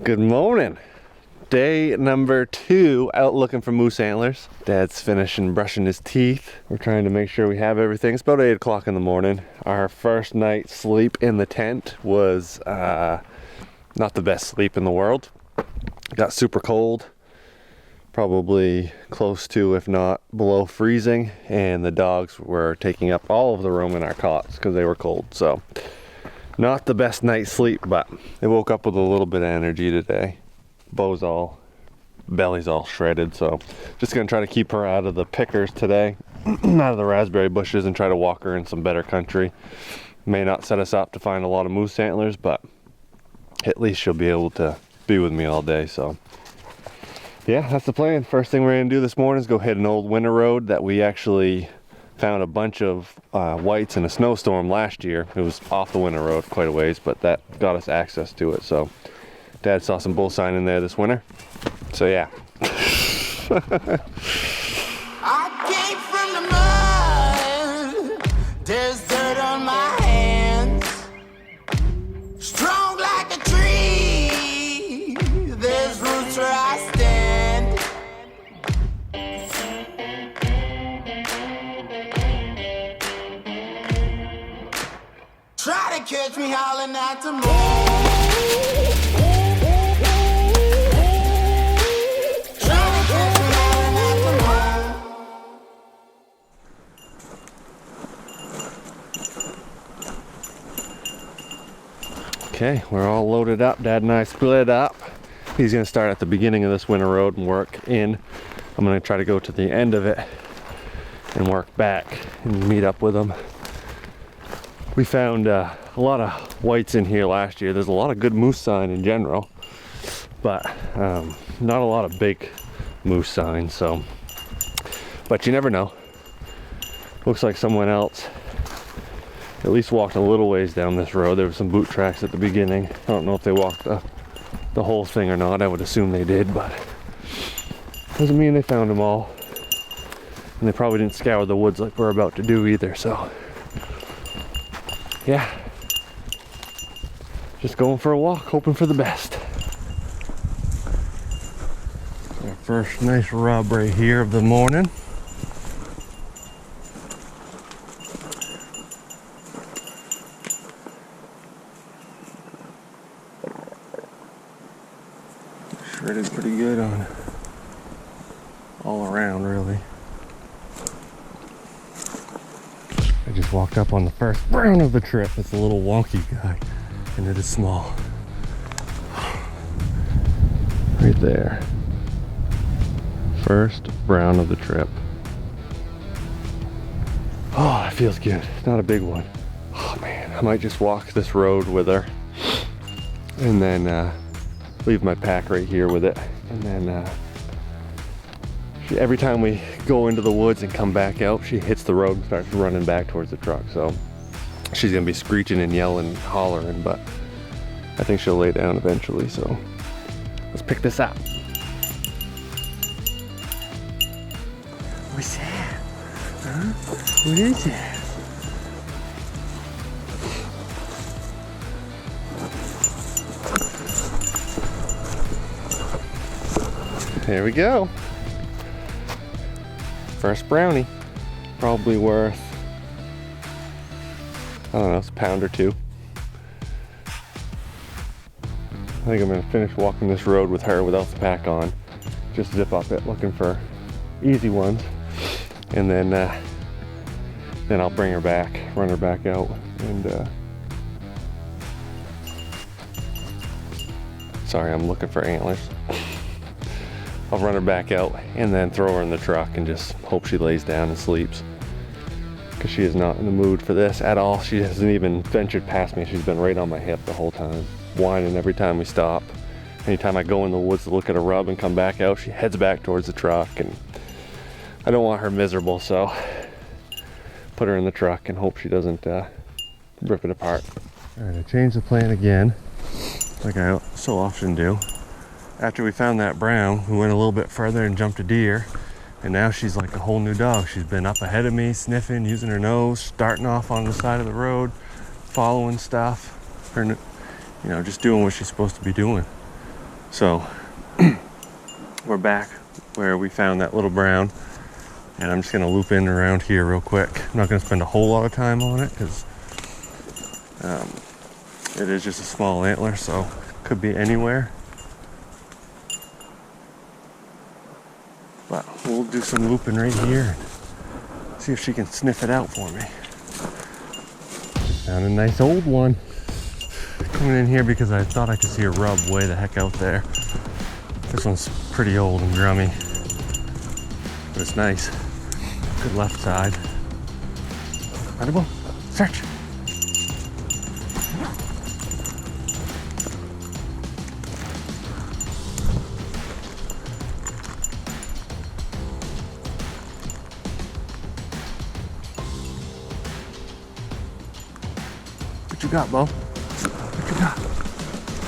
Good morning. Day number 2 out looking for moose antlers. Dad's finishing brushing his teeth. We're trying to make sure we have everything. It's about 8 o'clock in the morning. Our first night's sleep in the tent was not the best sleep in the world. Got super cold, probably close to, if not below freezing, and the dogs were taking up all of the room in our cots because they were cold. So not the best night's sleep, but they woke up with a little bit of energy today. Belly's all shredded, so just gonna try to keep her out of the pickers today, out of the raspberry bushes, and try to walk her in some better country. May not set us up to find a lot of moose antlers, but at least she'll be able to be with me all day. So yeah, that's the plan. First thing we're gonna do this morning is go hit an old winter road that we actually found a bunch of whites in a snowstorm last year. It was off the winter road quite a ways, but that got us access to it. So Dad saw some bull sign in there this winter. So yeah. I came from the mud. There's dirt on my hands. Strong like a tree. There's roots where I stand. Try to catch me howling at the moon. Okay, we're all loaded up. Dad and I split up. He's gonna start at the beginning of this winter road and work in. I'm gonna try to go to the end of it and work back and meet up with him. We found a lot of whites in here last year. There's a lot of good moose sign in general, but not a lot of big moose signs. So, but you never know. Looks like someone else at least walked a little ways down this road. There were some boot tracks at the beginning. I don't know if they walked the whole thing or not. I would assume they did, but doesn't mean they found them all. And they probably didn't scour the woods like we're about to do either. So yeah, just going for a walk, hoping for the best. Our first nice rub right here of the morning. Shredded pretty good on all around, really. I just walked up on the first brown of the trip. It's a little wonky guy, and it is small. Right there. First brown of the trip. Oh, that feels good. It's not a big one. Oh man, I might just walk this road with her, and then leave my pack right here with it, and then every time we go into the woods and come back out, she hits the road and starts running back towards the truck. So she's gonna be screeching and yelling and hollering, but I think she'll lay down eventually. So let's pick this up. What's that? Huh? What is that? There we go. First brownie. Probably worth, I don't know, it's a pound or two. I think I'm gonna finish walking this road with her without the pack on. Just zip up it looking for easy ones. And then I'll bring her back, run her back out, and sorry, I'm looking for antlers. I'll run her back out and then throw her in the truck and just hope she lays down and sleeps, because she is not in the mood for this at all. She hasn't even ventured past me. She's been right on my hip the whole time, whining every time we stop. Anytime I go in the woods to look at a rub and come back out, she heads back towards the truck, and I don't want her miserable, so put her in the truck and hope she doesn't rip it apart. All right, I changed the plan again, like I so often do. After we found that brown, we went a little bit further and jumped a deer, and now she's like a whole new dog. She's been up ahead of me, sniffing, using her nose, starting off on the side of the road, following stuff, her, just doing what she's supposed to be doing. So we're back where we found that little brown, and I'm just gonna loop in around here real quick. I'm not gonna spend a whole lot of time on it because it is just a small antler, so could be anywhere. But we'll do some looping right here and see if she can sniff it out for me. Found a nice old one. Coming in here because I thought I could see a rub way the heck out there. This one's pretty old and grummy, but it's nice. Good left side. Edible? Search. What you got, Bo? What you got?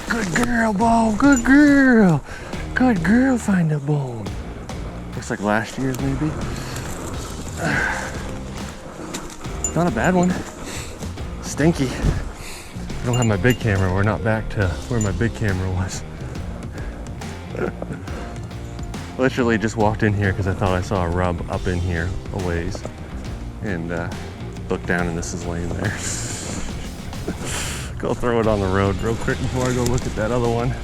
Good girl, Bo. Good girl. Good girl, find a bone. Looks like last year's maybe. Not a bad one. Stinky. I don't have my big camera. We're not back to where my big camera was. Literally just walked in here because I thought I saw a rub up in here a ways. And looked down and this is laying there. Go throw it on the road real quick before I go look at that other one.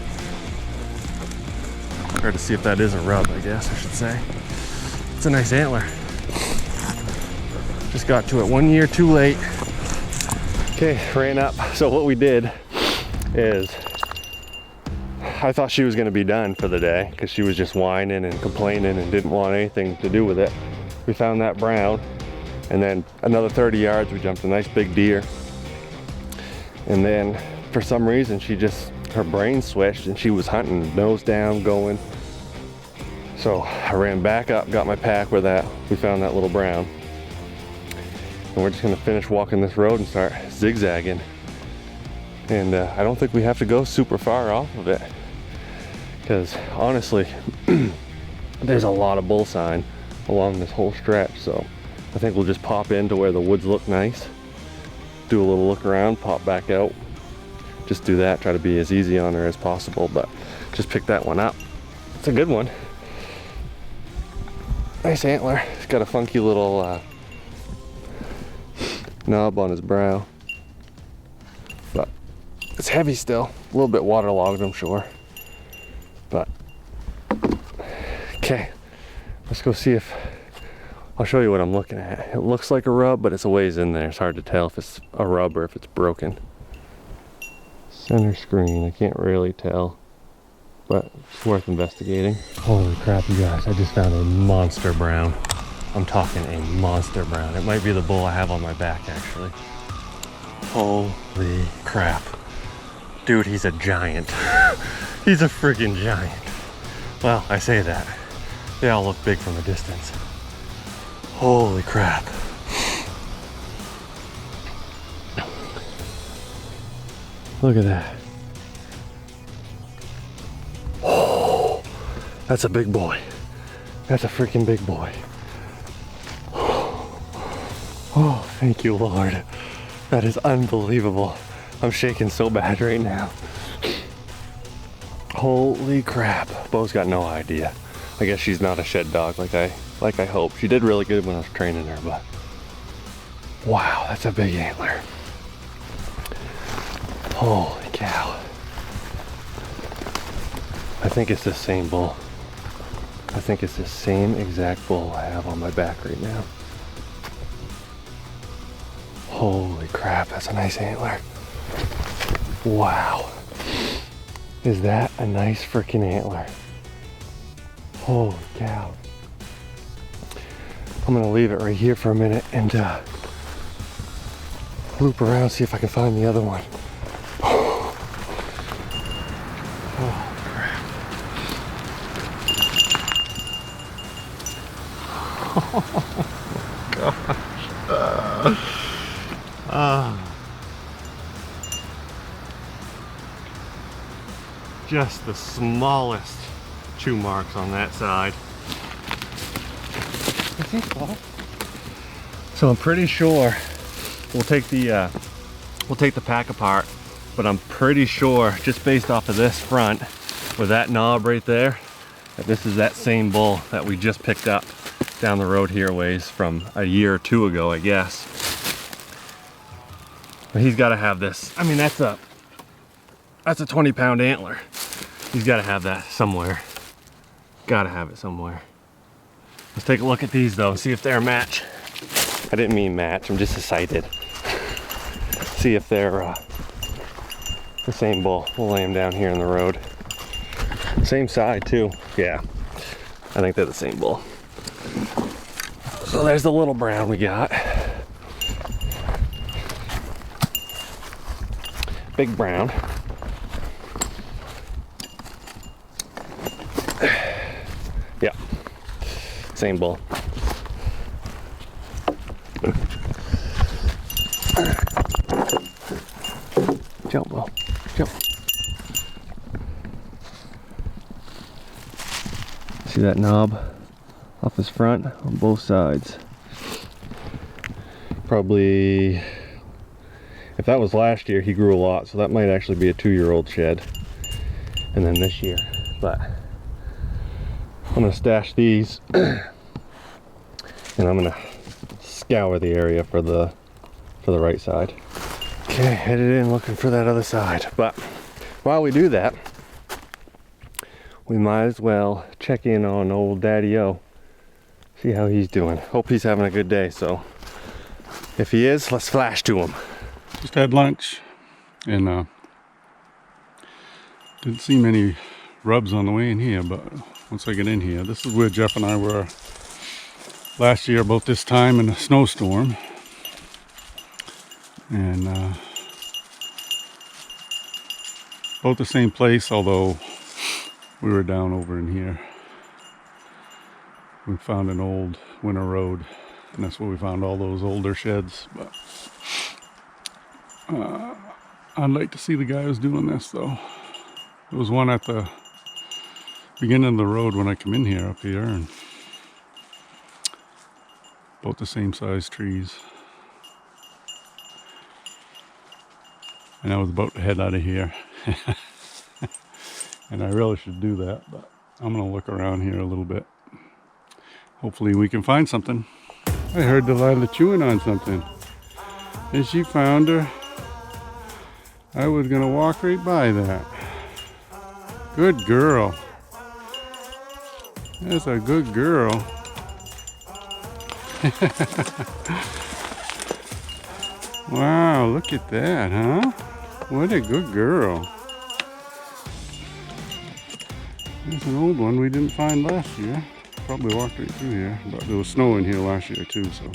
Or to see if that is a rub, I guess I should say. It's a nice antler. Just got to it 1 year too late. Okay, ran up. So what we did is, I thought she was gonna be done for the day because she was just whining and complaining and didn't want anything to do with it. We found that brown, and then another 30 yards, we jumped a nice big deer. And then for some reason, her brain switched and she was hunting nose down going. So I ran back up, got my pack where we found that little brown. And we're just gonna finish walking this road and start zigzagging. And I don't think we have to go super far off of it, because honestly, there's a lot of bull sign along this whole stretch. So I think we'll just pop into where the woods look nice, do a little look around, pop back out. Just do that, try to be as easy on her as possible, but just pick that one up. It's a good one. Nice antler. It's got a funky little knob on his brow, but it's heavy still. A little bit waterlogged, I'm sure. But okay, let's go see if I'll show you what I'm looking at. It looks like a rub, but it's a ways in there. It's hard to tell if it's a rub or if it's broken. Center screen, I can't really tell, but it's worth investigating. Holy crap, you guys, I just found a monster brown. I'm talking a monster brown. It might be the bull I have on my back, actually. Holy crap. Dude, he's a giant. He's a freaking giant. Well, I say that. They all look big from a distance. Holy crap. Look at that. Oh, that's a big boy. That's a freaking big boy. Oh, thank you, Lord. That is unbelievable. I'm shaking so bad right now. Holy crap. Bo's got no idea. I guess she's not a shed dog like I hoped. She did really good when I was training her, but wow, that's a big antler. Holy cow. I think it's the same bull. I think it's the same exact bull I have on my back right now. Holy crap, that's a nice antler. Wow. Is that a nice freaking antler? Holy cow. I'm gonna leave it right here for a minute and loop around, see if I can find the other one. Oh crap. Oh gosh. Just the smallest chew marks on that side. So I'm pretty sure we'll take the pack apart, but I'm pretty sure just based off of this front with that knob right there, that this is that same bull that we just picked up down the road here ways from a year or two ago, I guess. But he's got to have this. I mean, that's a 20-pound antler. He's got to have that somewhere. Got to have it somewhere. Let's take a look at these though, see if they're a match. I didn't mean match, I'm just excited. See if they're the same bull. We'll lay them down here in the road. Same side too. Yeah, I think they're the same bull. So there's the little brown we got. Big brown. Yeah, same bull. Jump, bull, jump. See that knob off his front on both sides? Probably, if that was last year, he grew a lot, so that might actually be a 2-year-old shed. And then this year, but I'm gonna stash these and I'm gonna scour the area for the right side. Okay, headed in looking for that other side. But while we do that, we might as well check in on old Daddy-O. See how he's doing. Hope he's having a good day. So if he is, let's flash to him. Just had lunch and didn't see many rubs on the way in here, but once I get in here, this is where Jeff and I were last year about this time in a snowstorm. And both the same place, although we were down over in here. We found an old winter road, and that's where we found all those older sheds. But I'd like to see the guy who's doing this though. There was one at the beginning of the road when I come in here up here, and both the same size trees. And I was about to head out of here. And I really should do that, but I'm gonna look around here a little bit. Hopefully we can find something. I heard Delilah chewing on something. And she found her. I was gonna walk right by that. Good girl. That's a good girl. Wow, look at that, huh? What a good girl. There's an old one we didn't find last year. Probably walked right through here, but there was snow in here last year too, so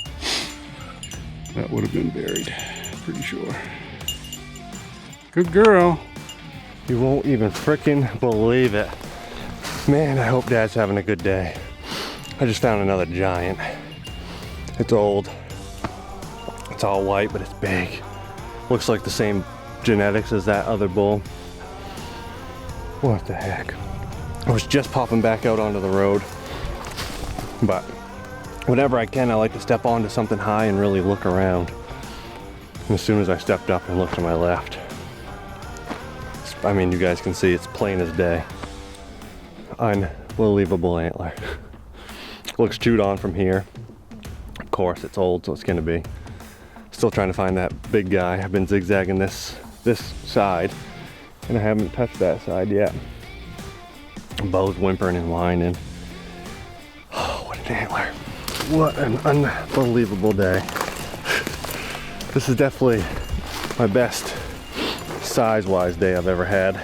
that would have been buried, pretty sure. Good girl. You won't even frickin' believe it. Man, I hope Dad's having a good day. I just found another giant. It's old. It's all white, but it's big. Looks like the same genetics as that other bull. What the heck? I was just popping back out onto the road, but whenever I can, I like to step onto something high and really look around. And as soon as I stepped up and looked to my left, I mean, you guys can see it's plain as day. Unbelievable antler. Looks chewed on from here. Of course, it's old, so it's gonna be. Still trying to find that big guy. I've been zigzagging this side, and I haven't touched that side yet. Bo's whimpering and whining. Oh, what an antler. What an unbelievable day. This is definitely my best size-wise day I've ever had.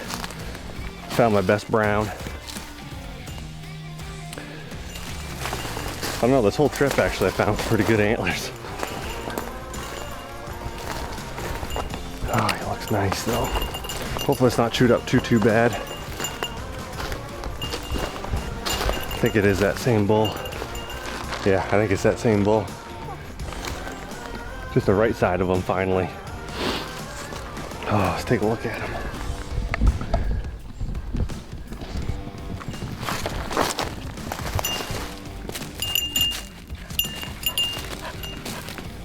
Found my best brown. I don't know, this whole trip actually I found pretty good antlers. Oh, he looks nice though. Hopefully it's not chewed up too bad. I think it is that same bull. Yeah, I think it's that same bull. Just the right side of him finally. Oh, let's take a look at him.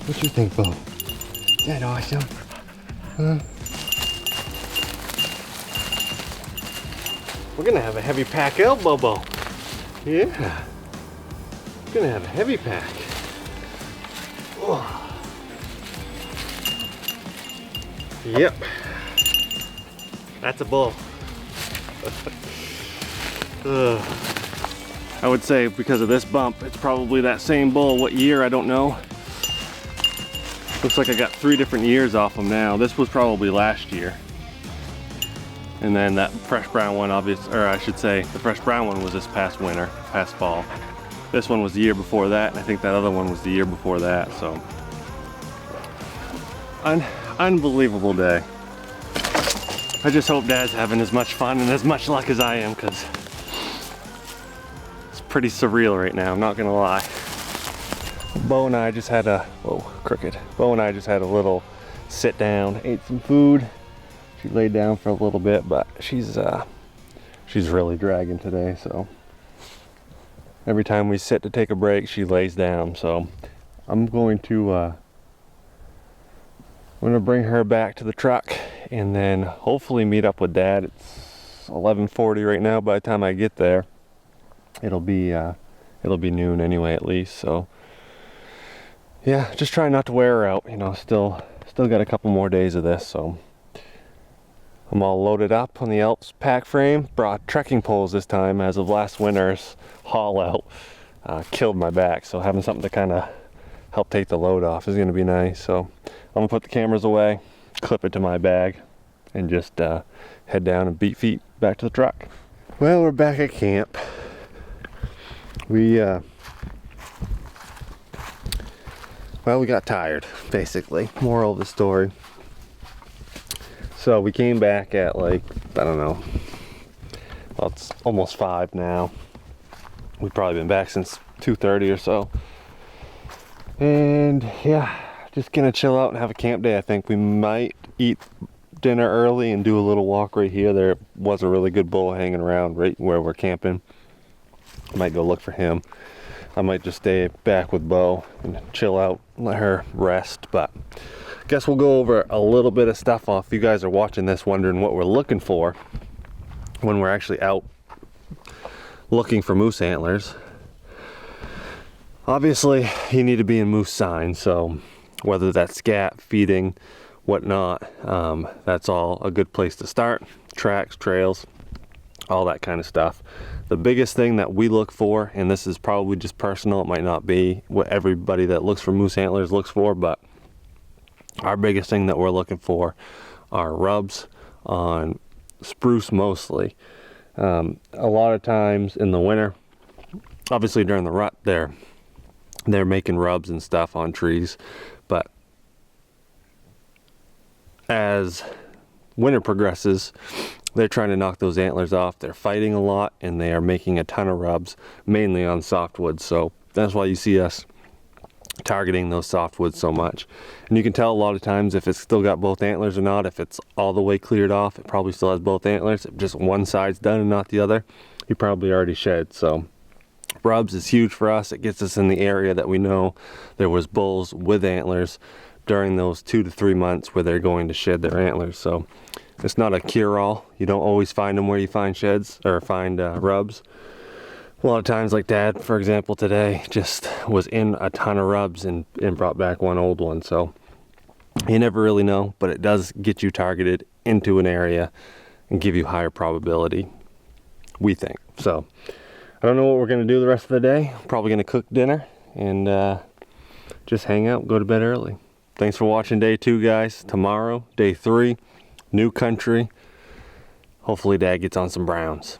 What you think, Bo? Is that awesome? Huh? We're gonna have a heavy pack out, Bobo. Yeah. We're gonna have a heavy pack. Oh. Yep. That's a bull. I would say because of this bump, it's probably that same bull. What year, I don't know. Looks like I got 3 different years off them now. This was probably last year. And then that fresh brown one, or I should say, the fresh brown one was this past winter, past fall. This one was the year before that, and I think that other one was the year before that, so. Unbelievable day. I just hope Dad's having as much fun and as much luck as I am, because it's pretty surreal right now, I'm not gonna lie. Bo and I just had a, whoa, crooked. Bo and I just had a little sit down, ate some food. She laid down for a little bit, but she's really dragging today, so. Every time we sit to take a break, she lays down, so I'm going to bring her back to the truck and then hopefully meet up with Dad. It's 11:40 right now. By the time I get there, it'll be noon anyway, at least. So yeah, just trying not to wear her out. You know, still got a couple more days of this. So I'm all loaded up on the Alps pack frame. Brought trekking poles this time, as of last winter's haul out killed my back. So having something to kind of help take the load off is going to be nice. So I'm gonna put the cameras away, clip it to my bag, and just head down and beat feet back to the truck. Well, we're back at camp. We got tired, basically. Moral of the story. So we came back at, like, I don't know, well, it's almost 5 now. We've probably been back since 2:30 or so. And yeah, just gonna chill out and have a camp day. I think we might eat dinner early and do a little walk right here. There was a really good bull hanging around right where we're camping. I might go look for him. I might just stay back with Bo and chill out, let her rest. But I guess we'll go over a little bit of stuff off. You guys are watching this wondering what we're looking for when we're actually out looking for moose antlers. Obviously, you need to be in moose sign, so whether that's scat, feeding, whatnot, that's all a good place to start. Tracks, trails, all that kind of stuff. The biggest thing that we look for, and this is probably just personal, it might not be what everybody that looks for moose antlers looks for, but our biggest thing that we're looking for are rubs on spruce mostly. A lot of times in the winter, obviously during the rut, they're making rubs and stuff on trees, but as winter progresses, they're trying to knock those antlers off. They're fighting a lot, and they are making a ton of rubs, mainly on softwoods. So that's why you see us targeting those softwoods so much. And you can tell a lot of times if it's still got both antlers or not. If it's all the way cleared off, it probably still has both antlers. If just one side's done and not the other, he probably already shed. So rubs is huge for us. It gets us in the area that we know there was bulls with antlers during those 2 to 3 months where they're going to shed their antlers. So it's not a cure-all. You don't always find them where you find sheds or find rubs. A lot of times, like Dad, for example, today just was in a ton of rubs and brought back one old one. So you never really know, but it does get you targeted into an area and give you higher probability, we think. So I don't know what we're going to do the rest of the day. Probably going to cook dinner and just hang out, go to bed early. Thanks for watching day 2, guys. Tomorrow, day 3, new country. Hopefully Dad gets on some browns.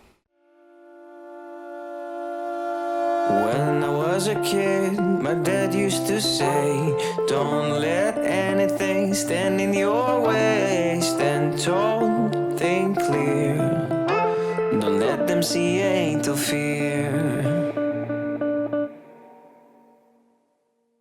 When I was a kid, my dad used to say, don't let anything stand in your way. Stand tall, think clear. Don't let them see you ain't to fear.